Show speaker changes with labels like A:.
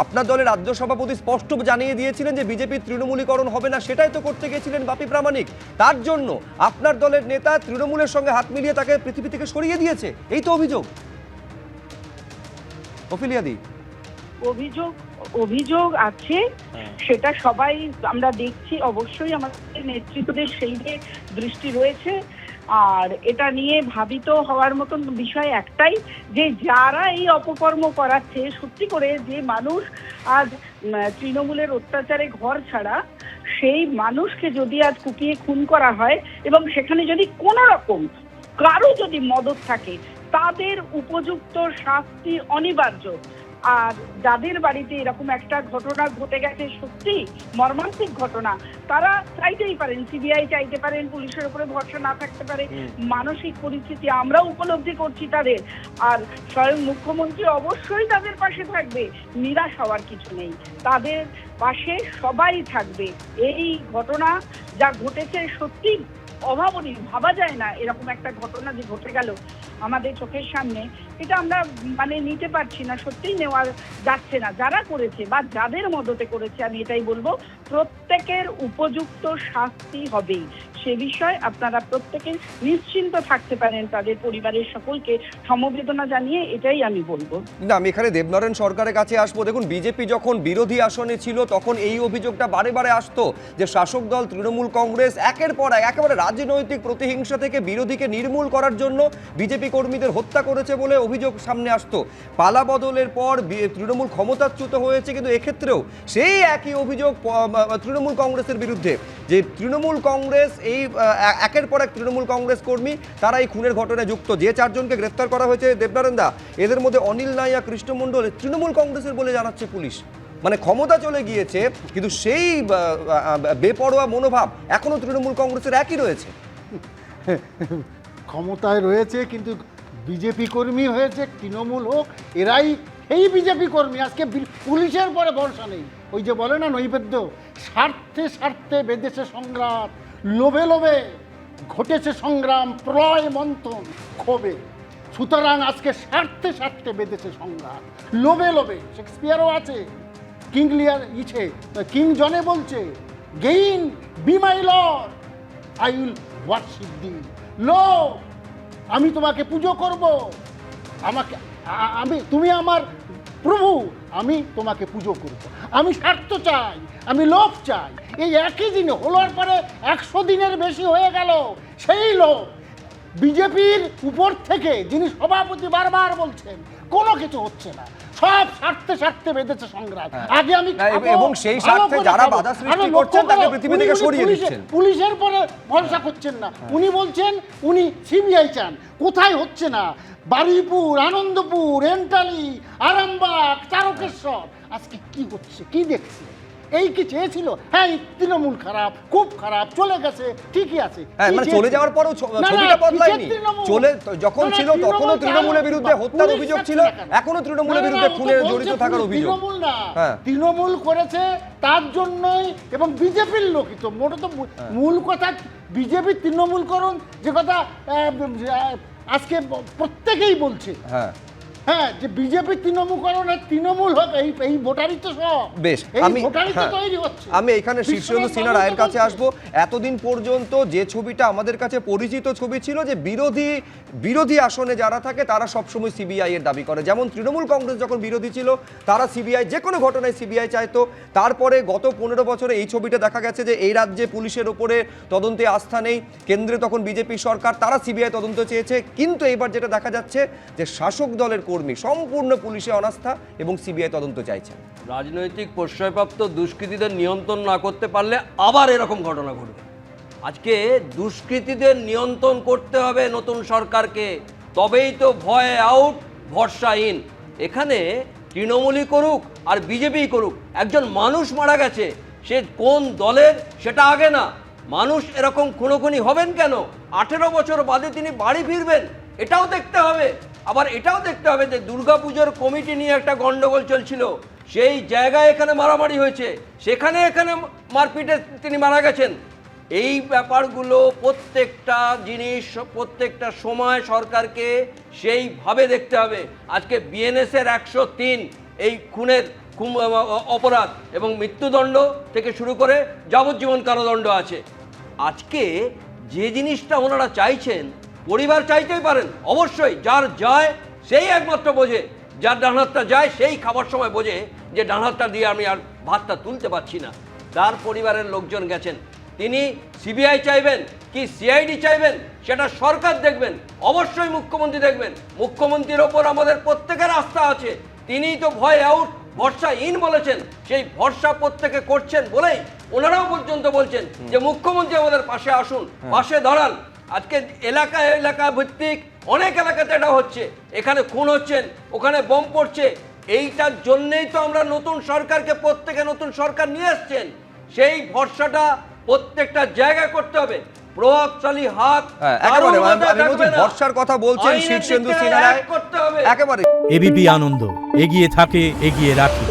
A: আপনার দলের রাজ্য সভাপতি স্পষ্ট জানিয়ে দিয়েছিলেন যে বিজেপির তৃণমূলীকরণ হবে না, সেটাই তো করতে গিয়েছিলেন বাপি প্রামাণিক। তার জন্য আপনার দলের নেতা তৃণমূলের সঙ্গে হাত মিলিয়ে তাকে পৃথিবী থেকে সরিয়ে দিয়েছে, এই তো অভিযোগ। অফিলিয়াদি,
B: অভিযোগ আছে, সেটা সবাই আমরা দেখছি। অবশ্যই আমাদের নেতৃত্বদের সেই দৃষ্টি রয়েছে। আর এটা নিয়ে ভাবিত হওয়ার মতন বিষয় একটাই, যে যারা এই অপকর্ম করাচ্ছে, সত্যি করে যে মানুষ আজ তৃণমূলের অত্যাচারে ঘর ছাড়া, সেই মানুষকে যদি আজ কুপিয়ে খুন করা হয় এবং সেখানে যদি কোনো রকম কারো যদি মদত থাকে, তাদের উপযুক্ত শাস্তি অনিবার্য। আর যাদের বাড়িতে এরকম একটা ঘটনা ঘটে গেছে, সত্যি মর্মান্তিক ঘটনা, তারা চাইতেই পারেন, সিবিআই চাইতে পারেন, পুলিশের উপরে ভরসা না থাকতে পারে, মানসিক পরিস্থিতি আমরাও উপলব্ধি করছি তাদের। আর স্বয়ং মুখ্যমন্ত্রী অবশ্যই তাদের পাশে থাকবে, নিরাশ হওয়ার কিছু নেই, তাদের পাশে সবাই থাকবে। এই ঘটনা যা ঘটেছে সত্যি অভাবনীয়, ভাবা যায় না এরকম একটা ঘটনা যে ঘটে গেল আমাদের চোখের সামনে, এটা আমরা নিতে পারছি না, সত্যিই নেওয়া যাচ্ছে না। যারা করেছে বা যাদের মদতে করেছে, আমি এটাই বলবো, প্রত্যেকের উপযুক্ত শাস্তি হবেই। সে বিষয়ে আপনারা প্রত্যেকে নিশ্চিন্ত থাকতে পারেন। তাদের পরিবারের সকলকে সমবেদনা জানিয়ে এটাই আমি বলবো।
A: না, আমি এখানে দেবনারায়ণ সরকারের কাছে আসবো। দেখুন, বিজেপি যখন বিরোধী আসনে ছিল তখন এই অভিযোগটা বারে বারে আসতো যে শাসক দল তৃণমূল কংগ্রেস একের পর এক একেবারে রাজনৈতিক প্রতিহিংসা থেকে বিরোধীকে নির্মূল করার জন্য বিজেপি কর্মীদের হত্যা করেছে বলে অভিযোগ সামনে আসতো। পালা বদলের পর তৃণমূল ক্ষমতাচ্যুত হয়েছে, কিন্তু এক্ষেত্রেও সেই একই অভিযোগ তৃণমূল কংগ্রেসের বিরুদ্ধে, যে তৃণমূল কংগ্রেস এই একের পর এক তৃণমূল কংগ্রেস কর্মী তারা এই খুনের ঘটনায় যুক্ত। যে চারজনকে গ্রেফতার করা হয়েছে দেবনারায়ণ দা, এদের মধ্যে অনিল নাইয়া, কৃষ্ণ মণ্ডল তৃণমূল কংগ্রেসের বলে জানাচ্ছে পুলিশ। মানে ক্ষমতা চলে গিয়েছে, কিন্তু সেই বেপরোয়া মনোভাব এখনো তৃণমূল কংগ্রেসের একই রয়েছে।
C: ক্ষমতায় রয়েছে কিন্তু বিজেপি কর্মী হয়েছে, তৃণমূল হোক, এরাই এই বিজেপি কর্মী। আজকে পুলিশের পরে ভরসা নেই। ওই যে বলে না নৈবেদ্য, স্বার্থে স্বার্থে বেঁধেছে সংগ্রাম, লোভে লোভে ঘটেছে সংগ্রাম, প্রলয় মন্থন ক্ষোভে। সুতরাং আজকে স্বার্থে স্বার্থে বেঁধেছে সংগ্রাম, লোভে লোভে। শেক্সপিয়ারও আছে, কিং লিয়ার কিং জনে বলছে, gain be my lord, I will worship thee. লো, আমি তোমাকে পুজো করব, তুমি আমার প্রভু, আমি তোমাকে পুজো করব। আমি স্বার্থ চাই, আমি লোভ চাই। এই একই দিন হলোর পরে 100 দিনের বেশি হয়ে গেল। সেই লোভ বিজেপির উপর থেকে, যিনি সভাপতি, বারবার বলছেন কোনো কিছু হচ্ছে না, সব স্বার্থে স্বার্থে বেঁধেছে সংগ্রাম। আগে আমি
A: এবং সেই স্বার্থে যারা বাধা সৃষ্টি করছেন তাকে পৃথিবী থেকে সরিয়ে দিচ্ছেন।
C: পুলিশের পরে ভরসা করছেন না। উনি বলছেন উনি সিবিআই চান। কোথায় হচ্ছে না? বারুইপুর, আনন্দপুর, এন্টালি, আরামবাগ, তারকেশ্বর, আজকে কি হচ্ছে, কি দেখছি? এই কি চেয়েছিল? হ্যাঁ, তৃণমূল খারাপ, খুব খারাপ, চলে গেছে, ঠিকই আছে।
A: চলে যাওয়ার পরেও ছবিটা বদলায়নি। চলে যখন ছিল তখনও তৃণমূলের বিরুদ্ধে হত্যার অভিযোগ ছিল, এখনো তৃণমূলের বিরুদ্ধে খুনে জড়িত থাকার অভিযোগ।
C: তৃণমূল না, তৃণমূল করেছে তার জন্যই, এবং বিজেপির লোকই তো। মোটা তো মূল কথা বিজেপি তৃণমূলকরণ, যে কথা আজকে প্রত্যেকেই বলছে। হ্যাঁ, যে বিজেপি তৃণমূলকরণের তৃণমূল হোক, এই ভোটারই তো সব।
A: বেশ, আমি এখানে শীর্ষেন্দু সিনহা রায়ের কাছে আসবো। এতদিন পর্যন্ত যে ছবিটা আমাদের কাছে পরিচিত ছবি ছিল, যে বিরোধী আসনে যারা থাকে তারা সবসময় সিবিআই এর দাবি করে। যেমন তৃণমূল কংগ্রেস যখন বিরোধী ছিল, তারা সিবিআই, যে কোনো ঘটনায় সিবিআই চাইতো। তারপরে গত 15 বছরে এই ছবিটা দেখা গেছে যে এই রাজ্যে পুলিশের ওপরে তদন্তে আস্থা নেই, কেন্দ্রে তখন বিজেপি সরকার, তারা সিবিআই তদন্ত চেয়েছে। কিন্তু এবার যেটা দেখা যাচ্ছে যে শাসক দলের কর্মী সম্পূর্ণ পুলিশে অনাস্থা এবং সিবিআই তদন্ত চাইছেন।
D: রাজনৈতিক প্রশ্রয়প্রাপ্ত দুষ্কৃতীদের নিয়ন্ত্রণ না করতে পারলে আবার এরকম ঘটনা ঘটবে। আজকে দুষ্কৃতীদের নিয়ন্ত্রণ করতে হবে নতুন সরকারকে, তবেই তো ভয় আউট, ভরসা ইন। এখানে তৃণমূলই করুক আর বিজেপি করুক, একজন মানুষ মারা গেছে, সে কোন দলের সেটা আগে না। মানুষ এরকম খুনোখুনি হবেন কেন? 18 বছর বাদে তিনি বাড়ি ফিরবেন, এটাও দেখতে হবে। আবার এটাও দেখতে হবে যে দুর্গাপুজোর কমিটি নিয়ে একটা গন্ডগোল চলছিল, সেই জায়গায় এখানে মারামারি হয়েছে, সেখানে এখানে মারপিটে তিনি মারা গেছেন। এই ব্যাপারগুলো প্রত্যেকটা জিনিস, প্রত্যেকটা সময় সরকারকে সেইভাবে দেখতে হবে। আজকে বিএনএস এর 103 এই খুনের অপরাধ এবং মৃত্যুদণ্ড থেকে শুরু করে যাবজ্জীবন কারাদণ্ড আছে। আজকে যে জিনিসটা ওনারা চাইছেন, পরিবার চাইতেই পারেন, অবশ্যই যার যায় সেই একমাত্র বোঝে, যার ডান হাতটা যায় সেই খাবার সময় বোঝে যে ডান হাতটা দিয়ে আমি আর ভাতটা তুলতে পারছি না। তার পরিবারের লোকজন গেছেন, তিনি সিবিআই চাইবেন কি সিআইডি চাইবেন সেটা সরকার দেখবেন, অবশ্যই মুখ্যমন্ত্রী দেখবেন। মুখ্যমন্ত্রীর ওপর আমাদের প্রত্যেকের আস্থা আছে, তিনিই তো ভয় আউট ভরসা ইন বলেছেন, সেই ভরসা প্রত্যেকে করছেন বলেই ওনারাও পর্যন্ত বলছেন যে মুখ্যমন্ত্রী আমাদের পাশে আসুন, পাশে দাঁড়ান। আজকে এলাকা ভিত্তিক অনেক এলাকাতে এটা হচ্ছে, এখানে খুন হচ্ছেন, ওখানে বোম পড়ছে। এইটার জন্যেই তো আমরা নতুন সরকারকে, প্রত্যেকে নতুন সরকার নিয়ে এসছেন। সেই ভরসাটা প্রত্যেকটা জায়গায় করতে হবে, প্রভাবশালী হাত
A: একেবারে আমি বলছি ভরসার কথা বলছেন শীর্ষেন্দু সিনহা রায়,
D: করতে হবে
A: একেবারে।
E: এবিপি আনন্দ, এগিয়ে থাকে, এগিয়ে রাখে।